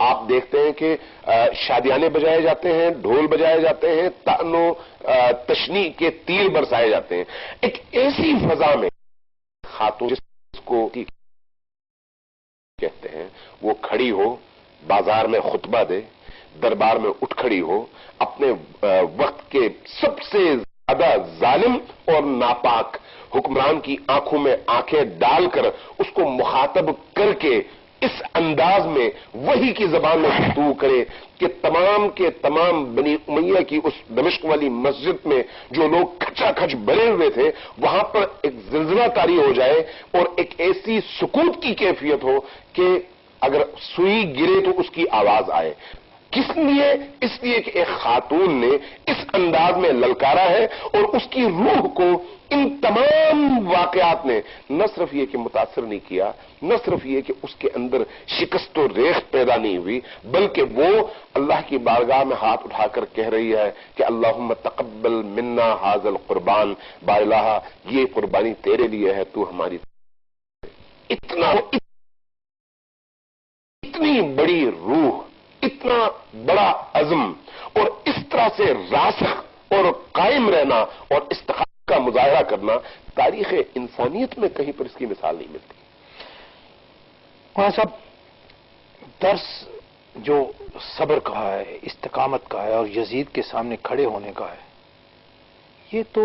آپ دیکھتے ہیں کہ شادیانے بجائے جاتے ہیں، ڈھول بجائے جاتے ہیں، تان و تشنی کے تیر برسائے جاتے ہیں. ایک ایسی فضا میں خاتون جس کو کہتے ہیں وہ کھڑی ہو، بازار میں خطبہ دے، دربار میں اٹھ کھڑی ہو، اپنے وقت کے سب سے زیادہ ظالم اور ناپاک حکمران کی آنکھوں میں آنکھیں ڈال کر اس کو مخاطب کر کے اس انداز میں وحی کی زبان میں گفتگو کرے کہ تمام کے تمام بنی امیہ کی اس دمشق والی مسجد میں جو لوگ کھچا کھچ بھرے ہوئے تھے وہاں پر ایک زلزلہ طاری ہو جائے اور ایک ایسی سکوت کی کیفیت ہو کہ اگر سوئی گرے تو اس کی آواز آئے. کس لیے؟ اس لیے کہ ایک خاتون نے اس انداز میں للکارا ہے اور اس کی روح کو ان تمام واقعات نے نہ صرف یہ کہ متاثر نہیں کیا، نہ صرف یہ کہ اس کے اندر شکست و ریخت پیدا نہیں ہوئی، بلکہ وہ اللہ کی بارگاہ میں ہاتھ اٹھا کر کہہ رہی ہے کہ اللہم تقبل منا ھذا القربان، با الہ یہ قربانی تیرے لیے ہے، تو ہماری. اتنی بڑی روح، اتنا بڑا عزم اور اس طرح سے راسخ اور قائم رہنا اور استقامت کا مظاہرہ کرنا تاریخ انسانیت میں کہیں پر اس کی مثال نہیں ملتی. مولانا صاحب، درس جو صبر کا ہے، استقامت کا ہے اور یزید کے سامنے کھڑے ہونے کا ہے، یہ تو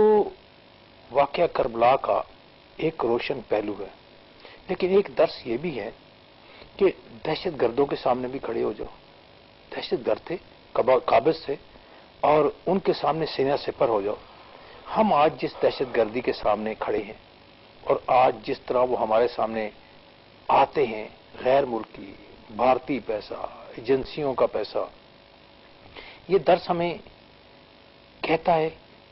واقعہ کربلا کا ایک روشن پہلو ہے، لیکن ایک درس یہ بھی ہے کہ دہشت گردوں کے سامنے بھی کھڑے ہو جاؤ. دہشت گرد تھے، قابض تھے، اور ان کے سامنے سینہ سپر ہو جاؤ. ہم آج جس دہشت گردی کے سامنے کھڑے ہیں اور آج جس طرح وہ ہمارے سامنے آتے ہیں، غیر ملکی بھارتی پیسہ، ایجنسیوں کا پیسہ، یہ درس ہمیں کہتا ہے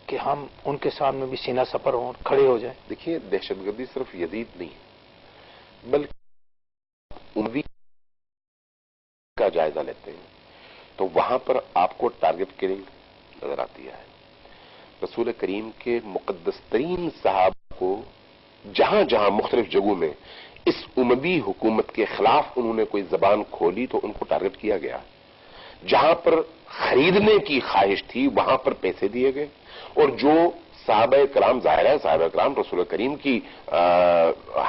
کہ ہم ان کے سامنے بھی سینہ سپر ہوں، کھڑے ہو جائیں. دیکھیے، دہشت گردی صرف یزید نہیں بلکہ اموی کا جائزہ لیتے ہیں تو وہاں پر آپ کو ٹارگٹ کلنگ نظر آتی ہے. رسول کریم کے مقدس ترین صحابہ کو جہاں جہاں مختلف جگہوں میں اس اموی حکومت کے خلاف انہوں نے کوئی زبان کھولی تو ان کو ٹارگٹ کیا گیا. جہاں پر خریدنے کی خواہش تھی وہاں پر پیسے دیے گئے، اور جو صحابہ کرام، ظاہر ہے صحابہ کرام رسول کریم کی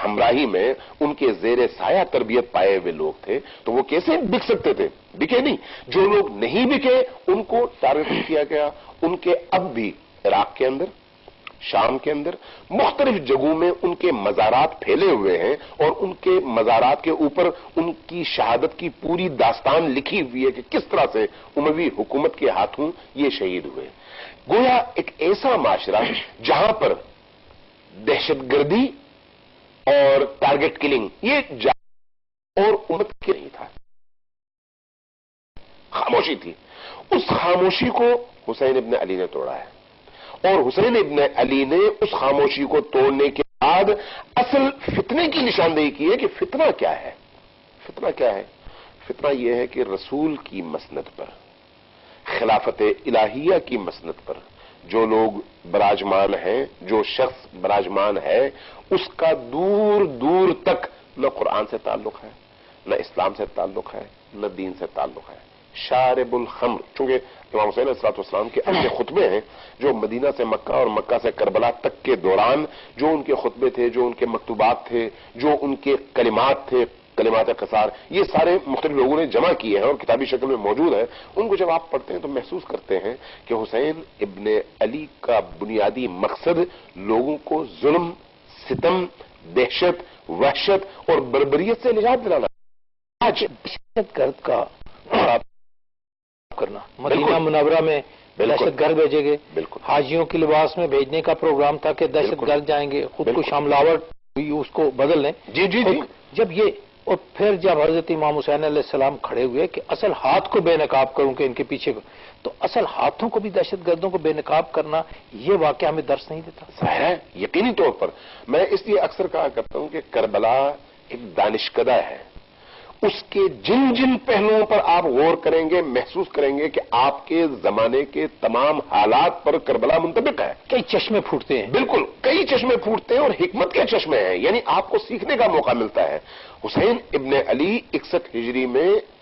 ہمراہی میں ان کے زیر سایہ تربیت پائے ہوئے لوگ تھے تو وہ کیسے بک سکتے تھے؟ بکے نہیں. جو لوگ نہیں بکے ان کو ٹارگٹ کیا گیا. ان کے اب بھی عراق کے اندر، شام کے اندر مختلف جگہوں میں ان کے مزارات پھیلے ہوئے ہیں، اور ان کے مزارات کے اوپر ان کی شہادت کی پوری داستان لکھی ہوئی ہے کہ کس طرح سے اموی حکومت کے ہاتھوں یہ شہید ہوئے. گویا ایک ایسا معاشرہ جہاں پر دہشت گردی اور ٹارگٹ کلنگ یہ اور امت کے نہیں تھا، خاموشی تھی. اس خاموشی کو حسین ابن علی نے توڑا ہے، اور حسین ابن علی نے اس خاموشی کو توڑنے کے بعد اصل فتنے کی نشاندہی کی ہے کہ فتنہ کیا ہے. فتنہ کیا ہے؟ فتنہ یہ ہے کہ رسول کی مسند پر، خلافت الہیہ کی مسند پر جو لوگ براجمان ہیں، جو شخص براجمان ہے، اس کا دور دور تک نہ قرآن سے تعلق ہے، نہ اسلام سے تعلق ہے، نہ دین سے تعلق ہے. شارب الخمر، چونکہ امام حسین علیہ السلام کے اپنے خطبے ہیں جو مدینہ سے مکہ اور مکہ سے کربلا تک کے دوران جو ان کے خطبے تھے، جو ان کے مکتوبات تھے، جو ان کے کلمات تھے، کلمات قصار، یہ سارے مختلف لوگوں نے جمع کیے ہیں اور کتابی شکل میں موجود ہے. ان کو جب آپ پڑھتے ہیں تو محسوس کرتے ہیں کہ حسین ابن علی کا بنیادی مقصد لوگوں کو ظلم، ستم، دہشت، وحشت اور بربریت سے نجات دلانا. آج دہشت گرد کا کرنا، مدینہ منورہ میں دہشت گرد بھیجے گئے، حاجیوں کے لباس میں بھیجنے کا پروگرام تھا کہ دہشت گرد جائیں گے، خود کو شاملاور اس کو بدل لیں. جی جی جی. جب یہ، اور پھر جب حضرت امام حسین علیہ السلام کھڑے ہوئے کہ اصل ہاتھ کو بے نقاب کروں کہ ان کے پیچھے، تو اصل ہاتھوں کو بھی دہشت گردوں کو بے نقاب کرنا، یہ واقعہ ہمیں درس نہیں دیتا؟ ظاہر ہے، یقینی طور پر. میں اس لیے اکثر کہا کرتا ہوں کہ کربلا ایک دانشکدہ ہے. اس کے جن جن پہلوؤں پر آپ غور کریں گے محسوس کریں گے کہ آپ کے زمانے کے تمام حالات پر کربلا منطبق ہے. کئی چشمے پھوٹتے ہیں، بالکل کئی چشمے پھوٹتے ہیں اور حکمت کے چشمے ہیں، یعنی آپ کو سیکھنے کا موقع ملتا ہے. حسین ابن علی 61 ہجری میں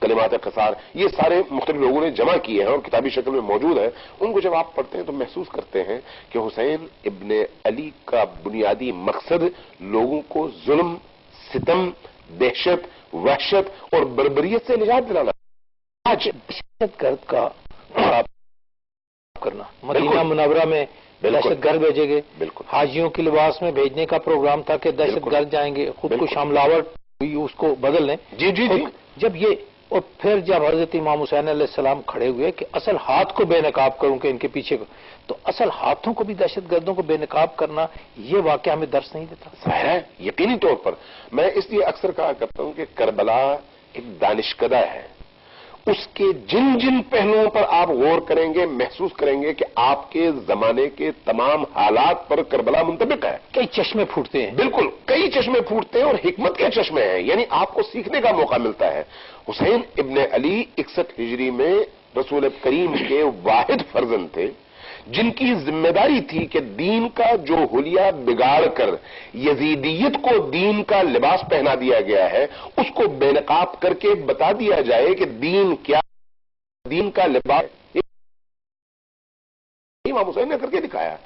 کلمات قصار، یہ سارے مختلف لوگوں نے جمع کیے ہیں اور کتابی شکل میں موجود ہیں. ان کو جب آپ پڑھتے ہیں تو محسوس کرتے ہیں کہ حسین ابن علی کا بنیادی مقصد لوگوں کو ظلم، ستم، دہشت، وحشت اور بربریت سے نجات دلانا. آج دہشت گرد کا کرنا، مدینہ منورہ میں دہشت گرد بھیجے گئے، بالکل حاجیوں کے لباس میں بھیجنے کا پروگرام تھا کہ دہشت گرد جائیں گے، خود کو شاملاور ہوئی اس کو بدل لیں. جی جی جی. جب یہ اور پھر جب حضرت امام حسین علیہ السلام کھڑے ہوئے کہ اصل ہاتھ کو بے نقاب کروں کہ ان کے پیچھے تو اصل ہاتھوں کو بھی دہشت گردوں کو بے نقاب کرنا، یہ واقعہ ہمیں درس نہیں دیتا ہے. یقینی طور پر میں اس لیے اکثر کہا کرتا ہوں کہ کربلا ایک دانشکدہ ہے. اس کے جن جن پہلوؤں پر آپ غور کریں گے محسوس کریں گے کہ آپ کے زمانے کے تمام حالات پر کربلا منطبق ہے. کئی چشمے پھوٹتے ہیں، بالکل کئی چشمے پھوٹتے ہیں اور حکمت کے چشمے ہیں، یعنی آپ کو سیکھنے کا موقع ملتا ہے. حسین ابن علی 61 ہجری میں رسول کریم کے واحد فرزند تھے جن کی ذمہ داری تھی کہ دین کا جو حلیہ بگاڑ کر یزیدیت کو دین کا لباس پہنا دیا گیا ہے اس کو بے نقاب کر کے بتا دیا جائے کہ دین کیا، دین کا لباس. امام حسین نے کر کے دکھایا.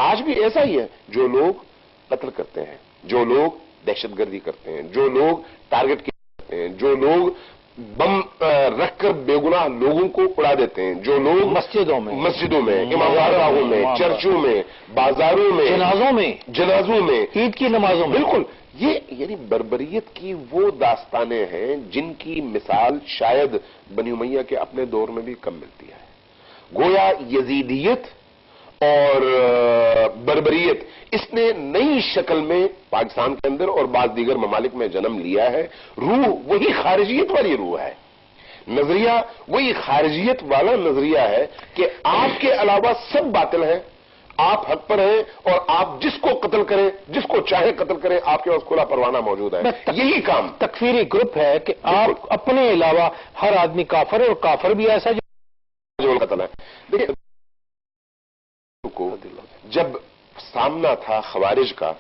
آج بھی ایسا ہی ہے. جو لوگ قتل کرتے ہیں، جو لوگ دہشت گردی کرتے ہیں، جو لوگ ٹارگٹ کرتے ہیں، جو لوگ بم رکھ کر بے گناہ لوگوں کو اڑا دیتے ہیں، جو لوگ مسجدوں میں امامگاہوں میں، چرچوں میں، بازاروں میں، جنازوں میں، عید کی نمازوں میں، بالکل یہ یعنی بربریت کی وہ داستانیں ہیں جن کی مثال شاید بنی امیہ کے اپنے دور میں بھی کم ملتی ہے. گویا یزیدیت اور بربریت اس نے نئی شکل میں پاکستان کے اندر اور بعض دیگر ممالک میں جنم لیا ہے. روح وہی خارجیت والی روح ہے، نظریہ وہی خارجیت والا نظریہ ہے کہ آپ کے علاوہ سب باطل ہیں، آپ حق پر ہیں اور آپ جس کو قتل کریں، جس کو چاہے قتل کریں، آپ کے پاس کھلا پروانہ موجود ہے. یہی کام تکفیری گروپ ہے کہ آپ اپنے علاوہ ہر آدمی کافر ہے اور کافر بھی ایسا جو قتل ہے. دیکھیں کو جب سامنا تھا خوارج کا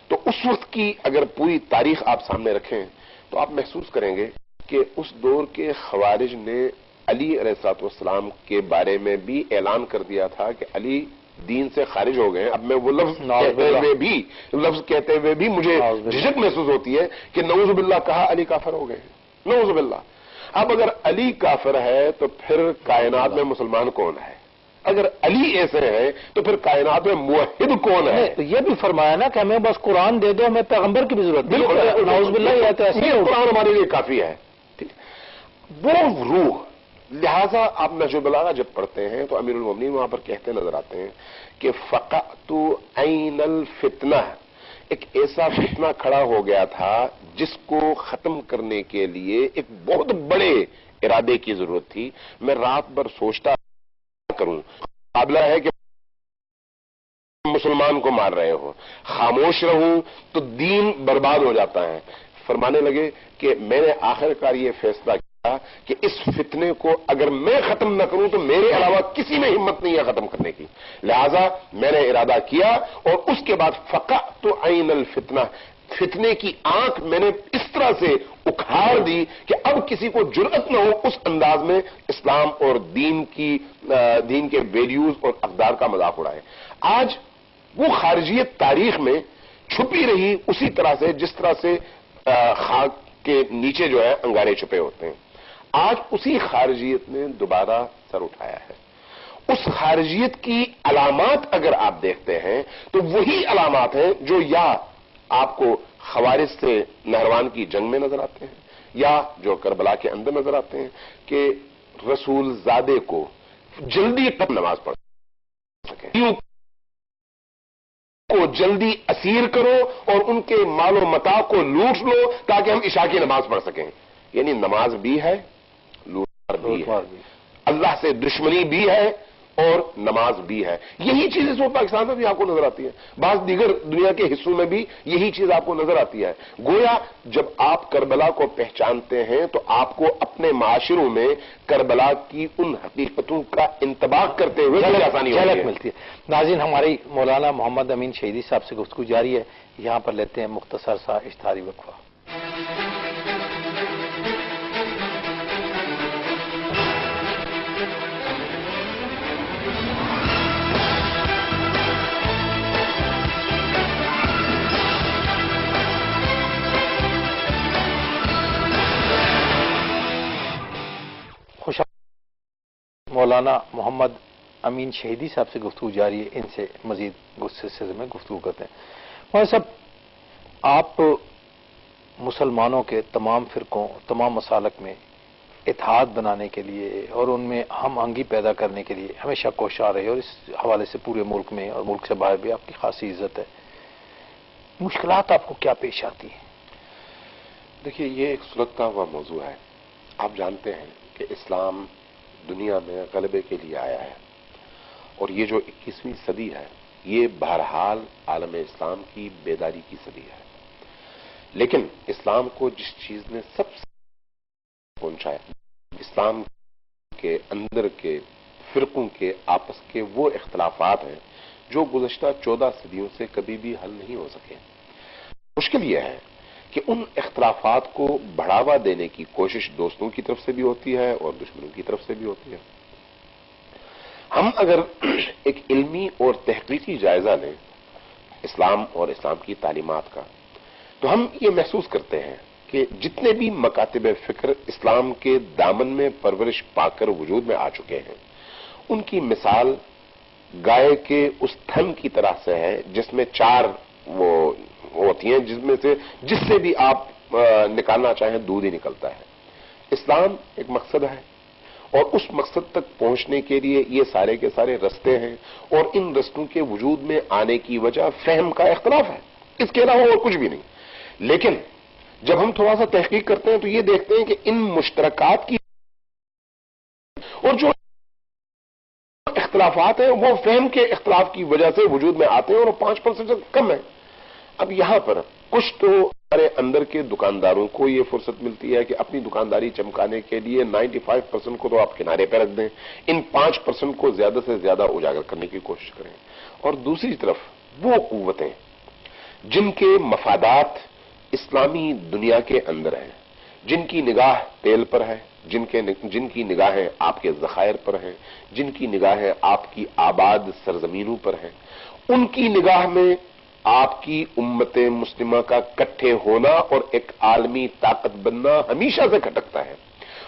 تو اس وقت کی اگر پوری تاریخ آپ سامنے رکھیں تو آپ محسوس کریں گے کہ اس دور کے خوارج نے علی علیہ الصلوۃ والسلام کے بارے میں بھی اعلان کر دیا تھا کہ علی دین سے خارج ہو گئے ہیں. اب میں وہ لفظ کہتے ہوئے بھی مجھے جھجک محسوس ہوتی ہے کہ نعوذ باللہ کہا علی کافر ہو گئے ہیں، نعوذ باللہ. اب اگر علی کافر ہے تو پھر کائنات میں مسلمان کون ہے؟ اگر علی ایسے ہیں تو پھر کائنات میں موحد کون ہے؟ تو یہ بھی فرمایا نا کہ ہمیں بس قرآن دے دو، ہمیں پیغمبر کی بھی ضرورت نہیں. بالکل نعوذ باللہ یہ تو ایسے ہی قرآن ہمارے لیے کافی ہے. وہ روح، لہذا آپ نہج البلاغہ جب پڑھتے ہیں تو امیر المومنین وہاں پر کہتے نظر آتے ہیں کہ فقعت عین الفتنہ، ایک ایسا فتنہ کھڑا ہو گیا تھا جس کو ختم کرنے کے لیے ایک بہت بڑے ارادے کی ضرورت تھی. میں رات بھر سوچتا کروں، قابلہ ہے کہ مسلمان کو مار رہے ہو، خاموش رہوں تو دین برباد ہو جاتا ہے. فرمانے لگے کہ میں نے آخر کار یہ فیصلہ کیا کہ اس فتنے کو اگر میں ختم نہ کروں تو میرے علاوہ کسی میں ہمت نہیں ہے ختم کرنے کی. لہذا میں نے ارادہ کیا اور اس کے بعد فقعت عین الفتنہ، فتنے کی آنکھ میں نے اس طرح سے اکھاڑ دی کہ اب کسی کو جرأت نہ ہو اس انداز میں اسلام اور دین کے ویلیوز اور اقدار کا مذاق اڑائے. آج وہ خارجیت تاریخ میں چھپی رہی اسی طرح سے جس طرح سے خاک کے نیچے جو ہے انگارے چھپے ہوتے ہیں. آج اسی خارجیت نے دوبارہ سر اٹھایا ہے. اس خارجیت کی علامات اگر آپ دیکھتے ہیں تو وہی علامات ہیں جو یا آپ کو خوارج سے نہروان کی جنگ میں نظر آتے ہیں یا جو کربلا کے اندر نظر آتے ہیں کہ رسول زادے کو جلدی نماز پڑھ سکیں، کو جلدی اسیر کرو اور ان کے مال و متاع کو لوٹ لو تاکہ ہم عشاء کی نماز پڑھ سکیں. یعنی نماز بھی ہے، لوٹ بھی ہے، اللہ سے دشمنی بھی ہے اور نماز بھی ہے. یہی چیز اس وقت پاکستان میں بھی آپ کو نظر آتی ہے، بعض دیگر دنیا کے حصوں میں بھی یہی چیز آپ کو نظر آتی ہے. گویا جب آپ کربلا کو پہچانتے ہیں تو آپ کو اپنے معاشروں میں کربلا کی ان حقیقتوں کا انطباق کرتے ہوئے آسانی ملتی ہے. ناظرین، ہماری مولانا محمد امین شہیدی صاحب سے گفتگو جاری ہے. یہاں پر لیتے ہیں مختصر سا اشتہاری وقفہ. مولانا محمد امین شہیدی صاحب سے گفتگو جاری ہے، ان سے مزید سلسلے میں گفتگو کرتے ہیں۔ مولانا صاحب، آپ مسلمانوں کے تمام فرقوں، تمام مسالک میں اتحاد بنانے کے لیے اور ان میں ہم آہنگی پیدا کرنے کے لیے ہمیشہ کوشاں رہے، اور اس حوالے سے پورے ملک میں اور ملک سے باہر بھی آپ کی خاصی عزت ہے۔ مشکلات آپ کو کیا پیش آتی ہیں؟ دیکھیے، یہ ایک سلگتا ہوا موضوع ہے۔ آپ جانتے ہیں کہ اسلام دنیا میں غلبے کے لیے آیا ہے، اور یہ جو 21ویں صدی ہے یہ بہرحال عالم اسلام کی بیداری کی صدی ہے۔ لیکن اسلام کو جس چیز نے سب سے پہنچایا، اسلام کے اندر کے فرقوں کے آپس کے وہ اختلافات ہیں جو گزشتہ 14 صدیوں سے کبھی بھی حل نہیں ہو سکے۔ مشکل یہ ہے کہ ان اختلافات کو بڑھاوا دینے کی کوشش دوستوں کی طرف سے بھی ہوتی ہے اور دشمنوں کی طرف سے بھی ہوتی ہے۔ ہم اگر ایک علمی اور تحقیقی جائزہ لیں اسلام اور اسلام کی تعلیمات کا، تو ہم یہ محسوس کرتے ہیں کہ جتنے بھی مکاتب فکر اسلام کے دامن میں پرورش پا کر وجود میں آ چکے ہیں، ان کی مثال گائے کے اس تھن کی طرح سے ہے جس میں 4 وہ ہوتی ہیں، جس سے بھی آپ نکالنا چاہیں دودھ ہی نکلتا ہے۔ اسلام ایک مقصد ہے، اور اس مقصد تک پہنچنے کے لیے یہ سارے کے سارے رستے ہیں، اور ان رستوں کے وجود میں آنے کی وجہ فہم کا اختلاف ہے، اس کے علاوہ اور کچھ بھی نہیں۔ لیکن جب ہم تھوڑا سا تحقیق کرتے ہیں تو یہ دیکھتے ہیں کہ ان مشترکات کی اور جو اختلافات ہیں وہ فہم کے اختلاف کی وجہ سے وجود میں آتے ہیں، اور 5% سے کم ہے۔ اب یہاں پر کچھ تو ہمارے اندر کے دکانداروں کو یہ فرصت ملتی ہے کہ اپنی دکانداری چمکانے کے لیے 95% کو تو آپ کنارے پہ رکھ دیں، ان 5% کو زیادہ سے زیادہ اجاگر کرنے کی کوشش کریں۔ اور دوسری طرف وہ قوتیں جن کے مفادات اسلامی دنیا کے اندر ہیں، جن کی نگاہ تیل پر ہے، جن کی نگاہیں آپ کے ذخائر پر ہیں، جن کی نگاہیں آپ کی آباد سرزمینوں پر ہیں، ان کی نگاہ میں آپ کی امت مسلمہ کا کٹھے ہونا اور ایک عالمی طاقت بننا ہمیشہ سے کھٹکتا ہے۔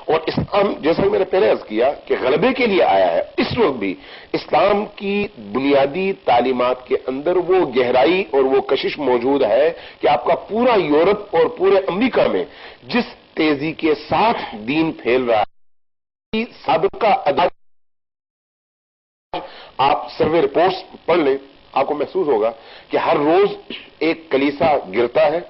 اور اسلام، جیسا کہ میں نے پہلے عرض کیا کہ غلبے کے لیے آیا ہے، اس وقت بھی اسلام کی بنیادی تعلیمات کے اندر وہ گہرائی اور وہ کشش موجود ہے کہ آپ کا پورا یورپ اور پورے امریکہ میں جس تیزی کے ساتھ دین پھیل رہا ہے، سابقہ آپ سروے رپورٹس پڑھ لیں، آپ کو محسوس ہوگا کہ ہر روز ایک کلیسا گرتا ہے،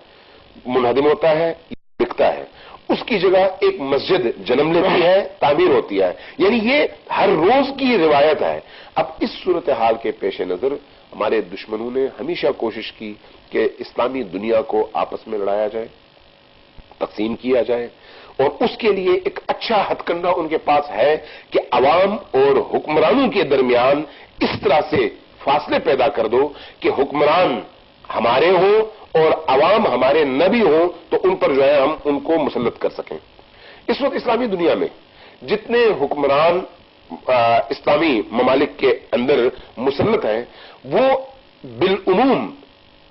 منہدم ہوتا ہے، بکتا ہے، اس کی جگہ ایک مسجد جنم لیتی ہے، تعمیر ہوتی ہے، یعنی یہ ہر روز کی روایت ہے۔ اب اس صورتحال کے پیش نظر ہمارے دشمنوں نے ہمیشہ کوشش کی کہ اسلامی دنیا کو آپس میں لڑایا جائے، تقسیم کیا جائے، اور اس کے لیے ایک اچھا ہتھ کنڈا ان کے پاس ہے کہ عوام اور حکمرانوں کے درمیان اس طرح سے فاصلے پیدا کر دو کہ حکمران ہمارے ہوں اور عوام ہمارے نہ بھی ہوں، تو ان پر جو ہے ہم ان کو مسلط کر سکیں۔ اس وقت اسلامی دنیا میں جتنے حکمران اسلامی ممالک کے اندر مسلط ہیں، وہ بالعموم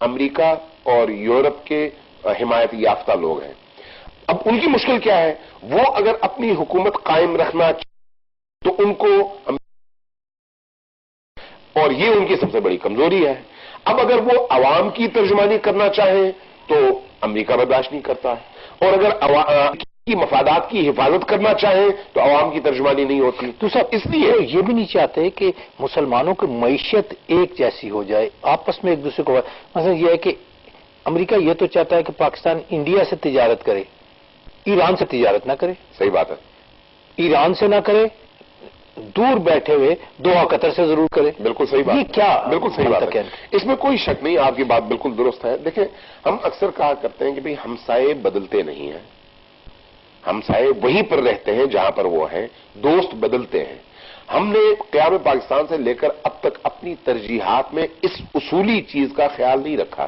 امریکہ اور یورپ کے حمایت یافتہ لوگ ہیں۔ اب ان کی مشکل کیا ہے؟ وہ اگر اپنی حکومت قائم رکھنا تو ان کو، اور یہ ان کی سب سے بڑی کمزوری ہے۔ اب اگر وہ عوام کی ترجمانی کرنا چاہیں تو امریکہ برداشت نہیں کرتا ہے، اور اگر عوام کی مفادات کی حفاظت کرنا چاہیں تو عوام کی ترجمانی نہیں ہوتی۔ تو سب اس لیے یہ بھی نہیں چاہتے کہ مسلمانوں کی معیشت ایک جیسی ہو جائے، آپس میں ایک دوسرے کو، مثلا یہ ہے کہ امریکہ یہ تو چاہتا ہے کہ پاکستان انڈیا سے تجارت کرے، ایران سے تجارت نہ کرے۔ صحیح بات ہے، ایران سے نہ کرے، دور بیٹھے ہوئے دوحہ قطر سے ضرور کرے۔ بالکل صحیح بات، یہ کیا بالکل صحیح بات ہے، اس میں کوئی شک نہیں، آپ کی بات بالکل درست ہے۔ دیکھیں، ہم اکثر کہا کرتے ہیں کہ بھئی ہمسائے بدلتے نہیں ہیں، ہمسائے وہیں پر رہتے ہیں جہاں پر وہ ہیں، دوست بدلتے ہیں۔ ہم نے قیام پاکستان سے لے کر اب تک اپنی ترجیحات میں اس اصولی چیز کا خیال نہیں رکھا،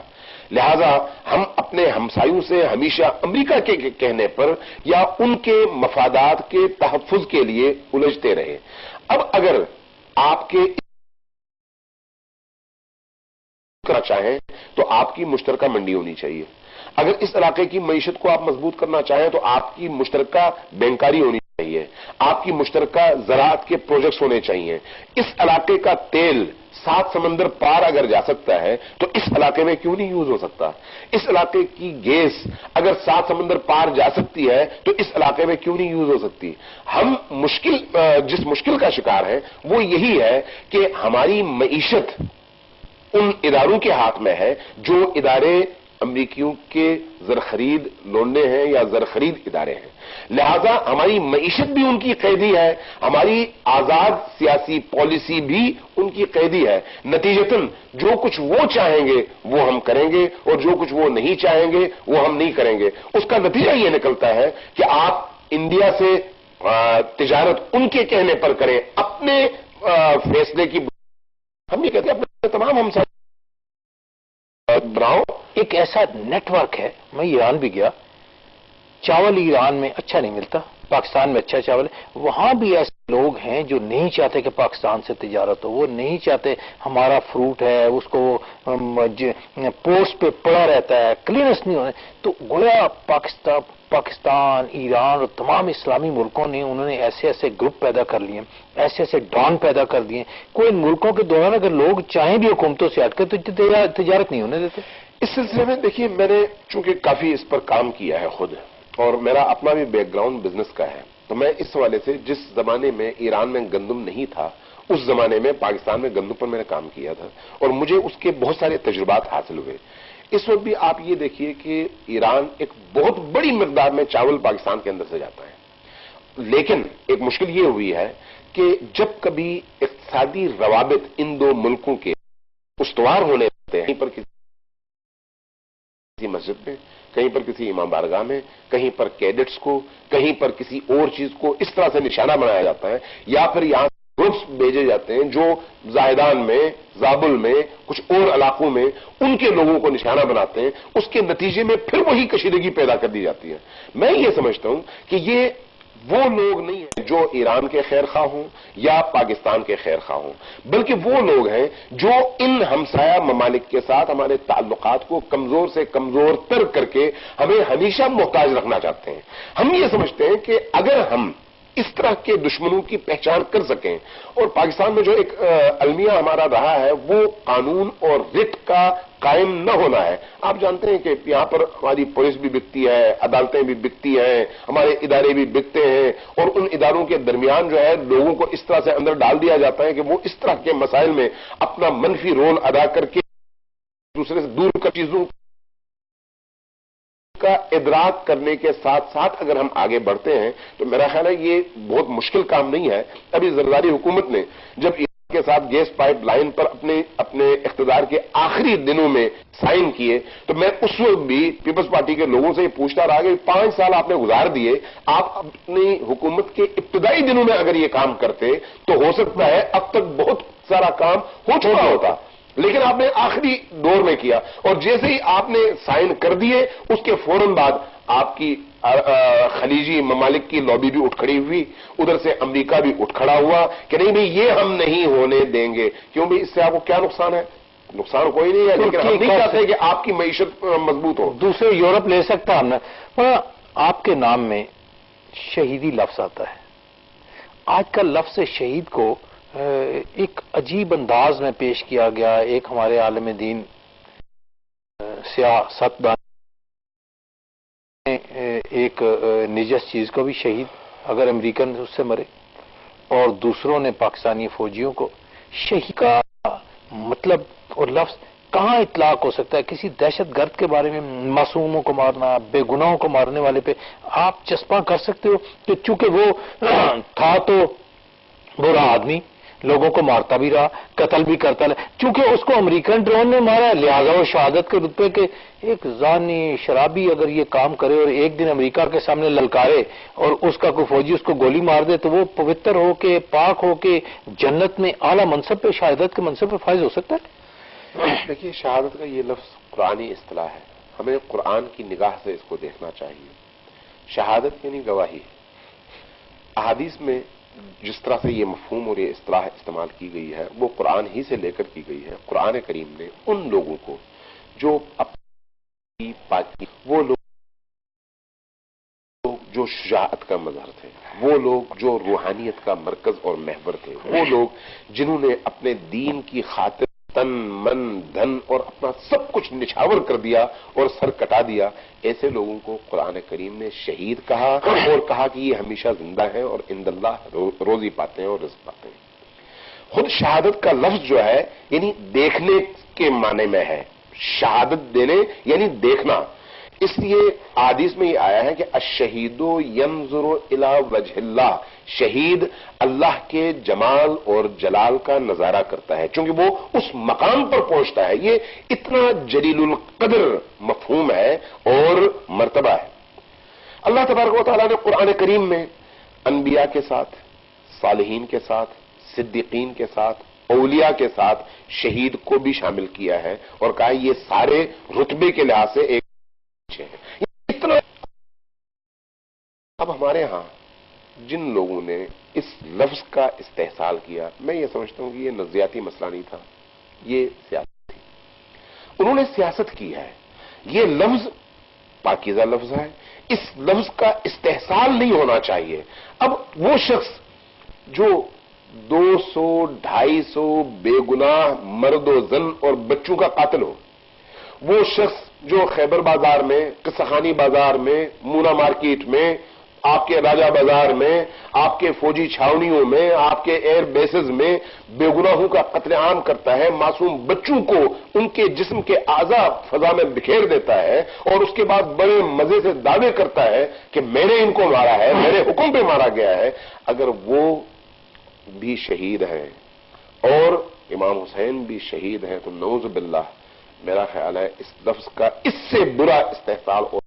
لہذا ہم اپنے ہمسایوں سے ہمیشہ امریکہ کے کہنے پر یا ان کے مفادات کے تحفظ کے لیے الجھتے رہے۔ اب اگر آپ کے کرنا چاہیں تو آپ کی مشترکہ منڈی ہونی چاہیے، اگر اس علاقے کی معیشت کو آپ مضبوط کرنا چاہیں تو آپ کی مشترکہ بینکاری ہونی چاہیے، چاہیے, آپ کی مشترکہ زراعت کے پروجیکٹس ہونے چاہیے. اس علاقے کا تیل 7 سمندر پار اگر جا سکتا ہے تو اس علاقے میں کیوں نہیں یوز ہو سکتا؟ اس علاقے کی گیس اگر 7 سمندر پار جا سکتی ہے تو اس علاقے میں کیوں نہیں یوز ہو سکتی؟ ہم جس مشکل کا شکار ہیں وہ یہی ہے کہ ہماری معیشت ان اداروں کے ہاتھ میں ہے جو ادارے امریکیوں کے زرخرید لونڈے ہیں یا زرخرید ادارے ہیں. لہذا ہماری معیشت بھی ان کی قیدی ہے, ہماری آزاد سیاسی پالیسی بھی ان کی قیدی ہے. نتیجتاً جو کچھ وہ چاہیں گے وہ ہم کریں گے اور جو کچھ وہ نہیں چاہیں گے وہ ہم نہیں کریں گے. اس کا نتیجہ یہ نکلتا ہے کہ آپ انڈیا سے تجارت ان کے کہنے پر کریں, اپنے فیصلے کی. ہم یہ کہتے ہیں اپنے تمام ہم بناؤ. ایک ایسا نیٹ ورک ہے. میں ایران بھی گیا, چاول ایران میں اچھا نہیں ملتا, پاکستان میں اچھا چاول ہے. وہاں بھی ایسے لوگ ہیں جو نہیں چاہتے کہ پاکستان سے تجارت ہو, وہ نہیں چاہتے ہمارا فروٹ ہے اس کو پوسٹ پہ پڑا رہتا ہے, کلینس نہیں ہونے. تو گویا پاکستان, ایران اور تمام اسلامی ملکوں نے انہوں نے ایسے ایسے گروپ پیدا کر لیے, ایسے ایسے ڈان پیدا کر دیے. کوئی ان ملکوں کے دوران اگر لوگ چاہیں بھی حکومتوں سے ہٹ کر تو تجارت نہیں ہونے دیتے. اس سلسلے میں دیکھیے, میں نے چونکہ کافی اس پر کام کیا ہے خود, اور میرا اپنا بھی بیک گراؤنڈ بزنس کا ہے, تو میں اس حوالے سے جس زمانے میں ایران میں گندم نہیں تھا اس زمانے میں پاکستان میں گندم پر میں نے کام کیا تھا اور مجھے اس کے بہت سارے تجربات حاصل ہوئے. اس وقت بھی آپ یہ دیکھیے کہ ایران ایک بہت بڑی مقدار میں چاول پاکستان کے اندر سے جاتا ہے, لیکن ایک مشکل یہ ہوئی ہے کہ جب کبھی اقتصادی روابط ان دو ملکوں کے استوار ہونے لگتے ہیں, کہیں پر کسی مسجد میں, کہیں پر کسی امام بارگاہ میں, کہیں پر کیڈٹس کو, کہیں پر کسی اور چیز کو اس طرح سے نشانہ بنایا جاتا ہے, یا پھر یہاں گروپس بھیجے جاتے ہیں جو زاہدان میں, زابل میں, کچھ اور علاقوں میں ان کے لوگوں کو نشانہ بناتے ہیں. اس کے نتیجے میں پھر وہی کشیدگی پیدا کر دی جاتی ہے. میں یہ سمجھتا ہوں کہ یہ وہ لوگ نہیں ہیں جو ایران کے خیر خواہ ہوں یا پاکستان کے خیر خواہ ہوں, بلکہ وہ لوگ ہیں جو ان ہمسایہ ممالک کے ساتھ ہمارے تعلقات کو کمزور سے کمزور تر کر کے ہمیں ہمیشہ محتاج رکھنا چاہتے ہیں. ہم یہ سمجھتے ہیں کہ اگر ہم اس طرح کے دشمنوں کی پہچان کر سکیں, اور پاکستان میں جو ایک المیہ ہمارا رہا ہے وہ قانون اور رٹ کا قائم نہ ہونا ہے. آپ جانتے ہیں کہ یہاں پر ہماری پولیس بھی بکتی ہے, عدالتیں بھی بکتی ہیں, ہمارے ادارے بھی بکتے ہیں, اور ان اداروں کے درمیان جو ہے لوگوں کو اس طرح سے اندر ڈال دیا جاتا ہے کہ وہ اس طرح کے مسائل میں اپنا منفی رول ادا کر کے دوسرے سے دور کر چیزوں کا ادراک کرنے کے ساتھ ساتھ اگر ہم آگے بڑھتے ہیں تو میرا خیال ہے یہ بہت مشکل کام نہیں ہے. ابھی زرداری حکومت نے جب ایران کے ساتھ گیس پائپ لائن پر اپنے اقتدار کے آخری دنوں میں سائن کیے, تو میں اس وقت بھی پیپلز پارٹی کے لوگوں سے یہ پوچھتا رہا کہ 5 سال آپ نے گزار دیے, آپ اپنی حکومت کے ابتدائی دنوں میں اگر یہ کام کرتے تو ہو سکتا ہے اب تک بہت سارا کام ہو چکا ہوتا, لیکن آپ نے آخری دور میں کیا. اور جیسے ہی آپ نے سائن کر دیے اس کے فوراً بعد آپ کی خلیجی ممالک کی لابی بھی اٹھ کھڑی ہوئی, ادھر سے امریکہ بھی اٹھ کھڑا ہوا کہ نہیں بھئی یہ ہم نہیں ہونے دیں گے. کیوں بھئی, اس سے آپ کو کیا نقصان ہے؟ نقصان کوئی نہیں ہے, لیکن ہم نہیں چاہتے کہ آپ کی معیشت مضبوط ہو. دوسرے یورپ لے سکتا ہم نے. آپ کے نام میں شہیدی لفظ آتا ہے. آج کل لفظ شہید کو ایک عجیب انداز میں پیش کیا گیا. ایک ہمارے عالم دین سیاست دان ایک نجس چیز کو بھی شہید, اگر امریکن اس سے مرے, اور دوسروں نے پاکستانی فوجیوں کو شہید کا مطلب اور لفظ کہاں اطلاق ہو سکتا ہے؟ کسی دہشت گرد کے بارے میں معصوموں کو مارنا, بے گناہوں کو مارنے والے پہ آپ چسپاں کر سکتے ہو کہ چونکہ وہ تھا تو برا آدمی, لوگوں کو مارتا بھی رہا, قتل بھی کرتا رہا, چونکہ اس کو امریکن ڈرون نے مارا لہذا وہ شہادت کے رتبے کے. ایک زانی شرابی اگر یہ کام کرے اور ایک دن امریکہ کے سامنے للکارے اور اس کا کوئی فوجی اس کو گولی مار دے تو وہ پوتر ہو کے, پاک ہو کے جنت میں اعلیٰ منصب پہ, شہادت کے منصب پہ فائز ہو سکتا ہے؟ دیکھیے, شہادت کا یہ لفظ قرآنی اصطلاح ہے, ہمیں قرآن کی نگاہ سے اس کو دیکھنا چاہیے. شہادت یعنی گواہی. احادیث میں جس طرح سے یہ مفہوم اور یہ اصطلاح استعمال کی گئی ہے وہ قرآن ہی سے لے کر کی گئی ہے. قرآن کریم نے ان لوگوں کو جو اپنی پاکی, وہ لوگ جو شجاعت کا مظہر تھے، وہ لوگ جو روحانیت کا مرکز اور محور تھے، وہ لوگ جنہوں نے اپنے دین کی خاطر تن من دھن اور اپنا سب کچھ نچھاور کر دیا اور سر کٹا دیا، ایسے لوگوں کو قرآن کریم نے شہید کہا اور کہا کہ یہ ہمیشہ زندہ ہیں اور عند اللہ روزی پاتے ہیں اور رزق پاتے ہیں۔ خود شہادت کا لفظ جو ہے یعنی دیکھنے کے معنی میں ہے، شہادت دینے یعنی دیکھنا، اس لیے حدیث میں یہ آیا ہے کہ الشہید ینظر الی وجہ اللہ، شہید اللہ کے جمال اور جلال کا نظارہ کرتا ہے، چونکہ وہ اس مقام پر پہنچتا ہے۔ یہ اتنا جلیل القدر مفہوم ہے اور مرتبہ ہے۔ اللہ تبارک و تعالیٰ نے قرآن کریم میں انبیاء کے ساتھ، صالحین کے ساتھ، صدیقین کے ساتھ، اولیاء کے ساتھ شہید کو بھی شامل کیا ہے اور کہا یہ سارے رتبے کے لحاظ سے ایک ہے۔ اتنا اب ہمارے ہاں جن لوگوں نے اس لفظ کا استحصال کیا، میں یہ سمجھتا ہوں کہ یہ نظریاتی مسئلہ نہیں تھا، یہ سیاست تھی۔ انہوں نے سیاست کی ہے۔ یہ لفظ پاکیزہ لفظ ہے، اس لفظ کا استحصال نہیں ہونا چاہیے۔ اب وہ شخص جو 200 250 بے گناہ مرد و زن اور بچوں کا قاتل ہو، وہ شخص جو خیبر بازار میں، قصخانی بازار میں، مونا مارکیٹ میں، آپ کے راجہ بازار میں، آپ کے فوجی چھاونیوں میں، آپ کے ایئر بیسز میں بے گناہوں کا قتل عام کرتا ہے، معصوم بچوں کو ان کے جسم کے اعضاء فضا میں بکھیر دیتا ہے اور اس کے بعد بڑے مزے سے دعوے کرتا ہے کہ میں نے ان کو مارا ہے، میرے حکم پہ مارا گیا ہے، اگر وہ بھی شہید ہیں اور امام حسین بھی شہید ہیں تو نعوذ باللہ، میرا خیال ہے اس لفظ کا اس سے برا استحصال اور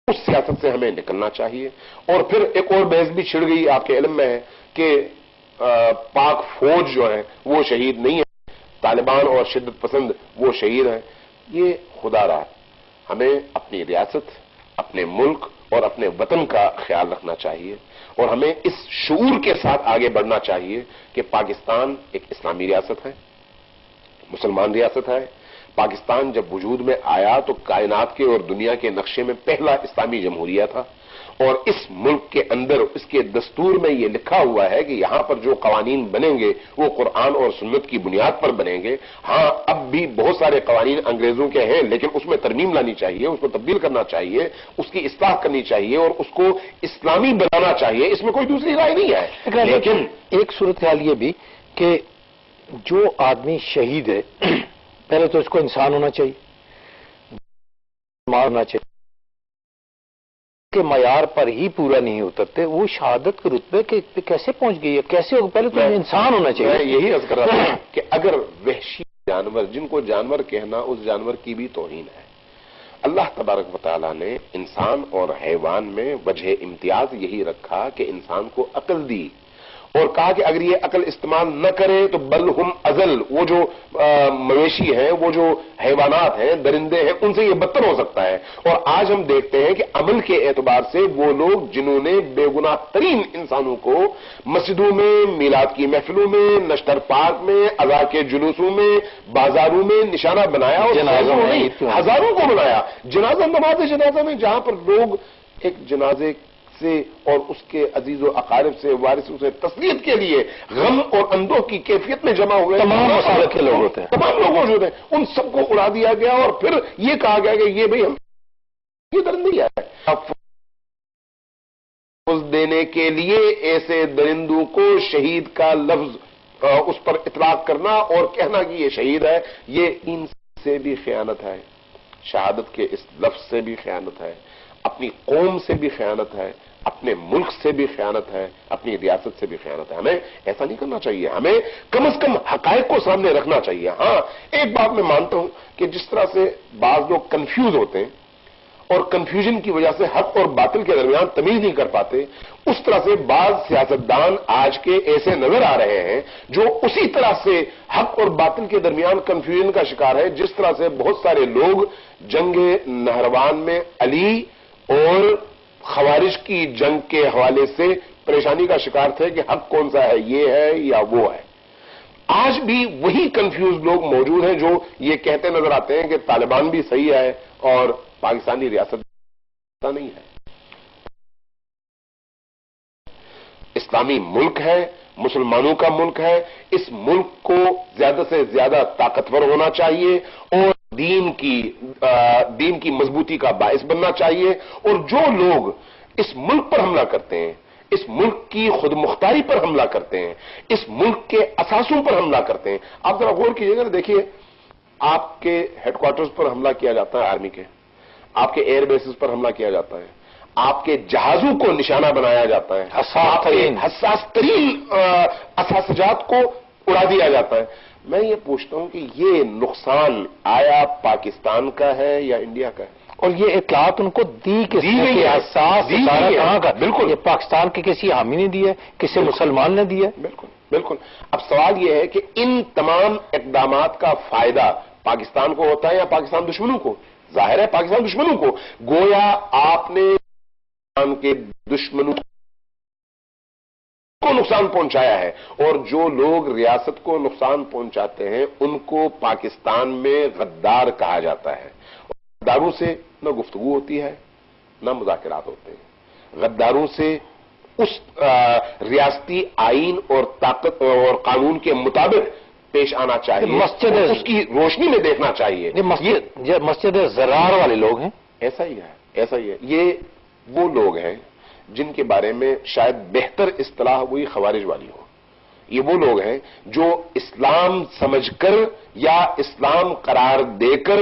اس سیاست سے ہمیں نکلنا چاہیے۔ اور پھر ایک اور بحث بھی چھڑ گئی، آپ کے علم میں ہے کہ پاک فوج جو ہے وہ شہید نہیں ہے، طالبان اور شدت پسند وہ شہید ہیں۔ یہ خدا رہا، ہمیں اپنی ریاست، اپنے ملک اور اپنے وطن کا خیال رکھنا چاہیے اور ہمیں اس شعور کے ساتھ آگے بڑھنا چاہیے کہ پاکستان ایک اسلامی ریاست ہے، مسلمان ریاست ہے۔ پاکستان جب وجود میں آیا تو کائنات کے اور دنیا کے نقشے میں پہلا اسلامی جمہوریہ تھا، اور اس ملک کے اندر اس کے دستور میں یہ لکھا ہوا ہے کہ یہاں پر جو قوانین بنیں گے وہ قرآن اور سنت کی بنیاد پر بنیں گے۔ ہاں اب بھی بہت سارے قوانین انگریزوں کے ہیں، لیکن اس میں ترمیم لانی چاہیے، اس کو تبدیل کرنا چاہیے، اس کی اصلاح کرنی چاہیے اور اس کو اسلامی بنانا چاہیے، اس میں کوئی دوسری رائے نہیں ہے۔ لیکن ایک صورتحال یہ بھی کہ جو آدمی شہید ہے پہلے تو اس کو انسان ہونا چاہیے، مارنا چاہیے کے معیار پر ہی پورا نہیں اترتے، وہ شہادت کے رتبے کے کیسے پہنچ گئی ہے، کیسے پہلے تو انسان ہونا چاہیے۔ میں یہی عرض کر رہا تھا کہ اگر وحشی جانور، جن کو جانور کہنا اس جانور کی بھی توہین ہے، اللہ تبارک و تعالیٰ نے انسان اور حیوان میں وجہ امتیاز یہی رکھا کہ انسان کو عقل دی اور کہا کہ اگر یہ عقل استعمال نہ کرے تو بل ہم ازل، وہ جو مویشی ہیں، وہ جو حیوانات ہیں، درندے ہیں، ان سے یہ بدتر ہو سکتا ہے۔ اور آج ہم دیکھتے ہیں کہ عمل کے اعتبار سے وہ لوگ جنہوں نے بے گناہ ترین انسانوں کو مسجدوں میں، میلاد کی محفلوں میں، نشتر پارک میں، اذان کے جلوسوں میں، بازاروں میں نشانہ بنایا اور ہزاروں کو بنایا۔ جنازہ، نماز جنازہ میں جہاں پر لوگ ایک جنازے سے اور اس کے عزیز و اقارب سے، وارثوں سے تسلیت کے لیے غم اور اندوہ کی کیفیت میں جمع ہوئے، تمام مسالک کے لوگ ہوتے ہیں، تمام لوگ موجود ہیں، ان سب کو اڑا دیا گیا اور پھر یہ کہا گیا کہ یہ بھئی ہم یہ درندی ہے۔ دینے کے لیے ایسے درندوں کو شہید کا لفظ اس پر اطلاق کرنا اور کہنا کہ یہ شہید ہے، یہ ان سے بھی خیانت ہے، شہادت کے اس لفظ سے بھی خیانت ہے، اپنی قوم سے بھی خیانت ہے، اپنے ملک سے بھی خیانت ہے، اپنی ریاست سے بھی خیانت ہے۔ ہمیں ایسا نہیں کرنا چاہیے، ہمیں کم از کم حقائق کو سامنے رکھنا چاہیے۔ ہاں ایک بات میں مانتا ہوں کہ جس طرح سے بعض لوگ کنفیوز ہوتے ہیں اور کنفیوژن کی وجہ سے حق اور باطل کے درمیان تمیز نہیں کر پاتے، اس طرح سے بعض سیاستدان آج کے ایسے نظر آ رہے ہیں جو اسی طرح سے حق اور باطل کے درمیان کنفیوژن کا شکار ہے، جس طرح سے بہت سارے لوگ جنگ نہروان میں علی اور خوارج کی جنگ کے حوالے سے پریشانی کا شکار تھے کہ حق کون سا ہے، یہ ہے یا وہ ہے۔ آج بھی وہی کنفیوز لوگ موجود ہیں جو یہ کہتے نظر آتے ہیں کہ طالبان بھی صحیح ہے اور پاکستانی ریاست نہیں ہے. اسلامی ملک ہے, مسلمانوں کا ملک ہے. اس ملک کو زیادہ سے زیادہ طاقتور ہونا چاہیے اور دین کی مضبوطی کا باعث بننا چاہیے. اور جو لوگ اس ملک پر حملہ کرتے ہیں, اس ملک کی خود مختاری پر حملہ کرتے ہیں, اس ملک کے اساسوں پر حملہ کرتے ہیں. آپ ذرا غور کیجیے گا, دیکھیے آپ کے ہیڈ کوارٹرز پر حملہ کیا جاتا ہے آرمی کے, آپ کے ایئر بیسز پر حملہ کیا جاتا ہے, آپ کے جہازوں کو نشانہ بنایا جاتا ہے, حساس ترین اثاثجات کو اڑا دیا جاتا ہے. میں یہ پوچھتا ہوں کہ یہ نقصان آیا پاکستان کا ہے یا انڈیا کا ہے؟ اور یہ اطلاعات ان کو دی حساس کہاں کا؟ بالکل یہ پاکستان کے کسی حامی نے دی ہے, کسی مسلمان نے دی ہے؟ بالکل بالکل. اب سوال یہ ہے کہ ان تمام اقدامات کا فائدہ پاکستان کو ہوتا ہے یا پاکستان دشمنوں کو؟ ظاہر ہے پاکستان دشمنوں کو. گویا آپ نے کے دشمنوں کو نقصان پہنچایا ہے, اور جو لوگ ریاست کو نقصان پہنچاتے ہیں ان کو پاکستان میں غدار کہا جاتا ہے. غداروں سے نہ گفتگو ہوتی ہے نہ مذاکرات ہوتے ہیں. غداروں سے اس ریاستی آئین اور طاقت اور قانون کے مطابق پیش آنا چاہیے, اس کی روشنی میں دیکھنا چاہیے. مسجد زرار والے لوگ ہیں, ایسا ہی ہے, ایسا ہی ہے. یہ وہ لوگ ہیں جن کے بارے میں شاید بہتر اصطلاح وہی خوارج والی ہو. یہ وہ لوگ ہیں جو اسلام سمجھ کر یا اسلام قرار دے کر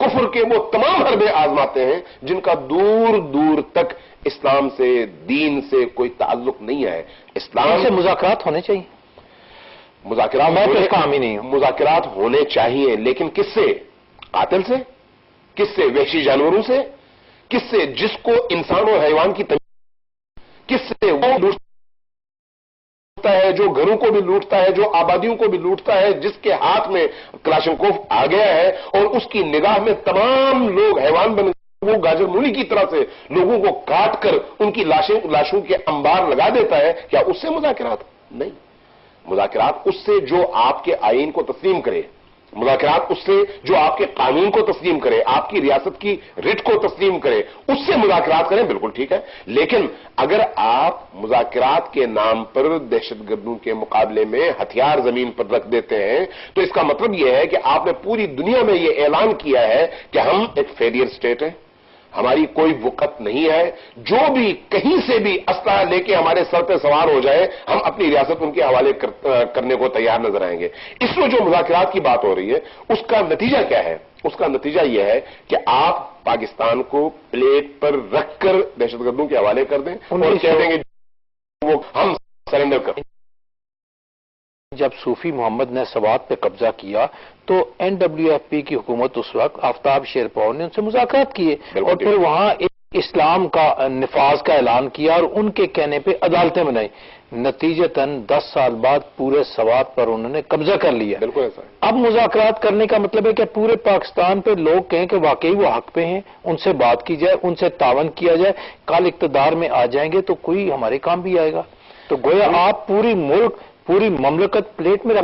کفر کے وہ تمام حربے آزماتے ہیں جن کا دور دور تک اسلام سے, دین سے کوئی تعلق نہیں ہے. اسلام سے مذاکرات ہونے چاہیے. مذاکرات میں تو اس کا حامی نہیں ہوں. مذاکرات ہونے چاہیے, لیکن کس سے؟ قاتل سے؟ کس سے؟ وحشی جانوروں سے؟ کس سے؟ جس کو انسان اور حیوان کی تمیز, کس سے؟ وہ لوٹتا ہے جو گھروں کو بھی لوٹتا ہے, جو آبادیوں کو بھی لوٹتا ہے, جس کے ہاتھ میں کلاشنکوف آ گیا ہے اور اس کی نگاہ میں تمام لوگ حیوان بن گئے. وہ گاجر مولی کی طرح سے لوگوں کو کاٹ کر ان کی لاشوں کے انبار لگا دیتا ہے. کیا اس سے مذاکرات؟ نہیں. مذاکرات اس سے جو آپ کے آئین کو تسلیم کرے, مذاکرات اس سے جو آپ کے قانون کو تسلیم کرے, آپ کی ریاست کی رٹ کو تسلیم کرے, اس سے مذاکرات کریں, بالکل ٹھیک ہے. لیکن اگر آپ مذاکرات کے نام پر دہشت گردوں کے مقابلے میں ہتھیار زمین پر رکھ دیتے ہیں تو اس کا مطلب یہ ہے کہ آپ نے پوری دنیا میں یہ اعلان کیا ہے کہ ہم ایک فیلئر سٹیٹ ہیں, ہماری کوئی وقت نہیں ہے. جو بھی کہیں سے بھی اسلحہ لے کے ہمارے سر پہ سوار ہو جائے ہم اپنی ریاست ان کے حوالے کرنے کو تیار نظر آئیں گے. اس میں جو مذاکرات کی بات ہو رہی ہے اس کا نتیجہ کیا ہے؟ اس کا نتیجہ یہ ہے کہ آپ پاکستان کو پلیٹ پر رکھ کر دہشت گردوں کے حوالے کر دیں اور کہہ دیں گے وہ ہم سرنڈر کریں. جب صوفی محمد نے سوات پہ قبضہ کیا تو NWFP کی حکومت اس وقت آفتاب شیرپور نے ان سے مذاکرات کیے اور پھر وہاں اسلام کا نفاذ کا اعلان کیا اور ان کے کہنے پہ عدالتیں بنائی. نتیجتاً 10 سال بعد پورے سوات پر انہوں نے قبضہ کر لیا. بالکل ایسا ہے. اب مذاکرات کرنے کا مطلب ہے کہ پورے پاکستان پہ لوگ کہیں کہ واقعی وہ حق پہ ہیں, ان سے بات کی جائے, ان سے تعاون کیا جائے, کل اقتدار میں آ جائیں گے تو کوئی ہمارے کام بھی آئے گا. تو گویا آپ پوری ملک, پوری مملکت پلیٹ میں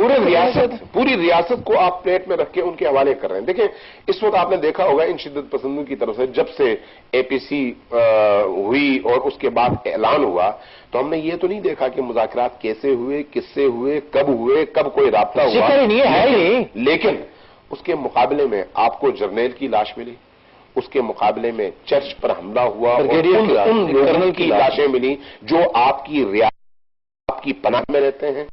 پوری ریاست کو آپ پلیٹ میں رکھ کے ان کے حوالے کر رہے ہیں. دیکھیں اس وقت آپ نے دیکھا ہوگا ان شدت پسندوں کی طرف سے جب سے APC ہوئی اور اس کے بعد اعلان ہوا تو ہم نے یہ تو نہیں دیکھا کہ مذاکرات کیسے ہوئے, کس سے ہوئے, کب کوئی رابطہ ہوا, لیکن اس کے مقابلے میں آپ کو جرنیل کی لاش ملی, اس کے مقابلے میں چرچ پر حملہ ہوا اور ان لوگوں کی لاشیں ملی جو آپ کی ریاست کی پناہ میں رہتے ہیں,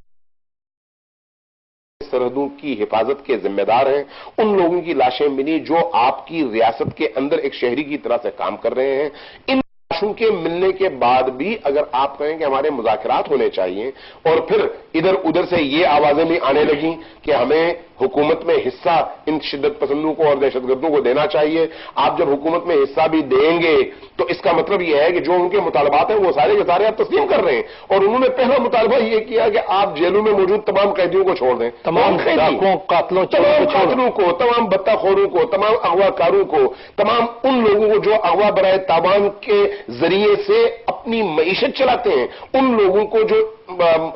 سرحدوں کی حفاظت کے ذمہ دار ہیں. ان لوگوں کی لاشیں ملی جو آپ کی ریاست کے اندر ایک شہری کی طرح سے کام کر رہے ہیں. ان لاشوں کے ملنے کے بعد بھی اگر آپ کہیں کہ ہمارے مذاکرات ہونے چاہیے اور پھر ادھر ادھر سے یہ آوازیں بھی آنے لگیں کہ ہمیں حکومت میں حصہ ان شدت پسندوں کو اور دہشت گردوں کو دینا چاہیے. آپ جب حکومت میں حصہ بھی دیں گے تو اس کا مطلب یہ ہے کہ جو ان کے مطالبات ہیں وہ سارے کے سارے آپ تسلیم کر رہے ہیں. اور انہوں نے پہلا مطالبہ یہ کیا کہ آپ جیلوں میں موجود تمام قیدیوں کو چھوڑ دیں, تمام قاتلوں کو, تمام بطہ خوروں کو, تمام اغوا کاروں کو, تمام ان لوگوں کو جو اغوا برائے تاوان کے ذریعے سے اپنی معیشت چلاتے ہیں, ان لوگوں کو جو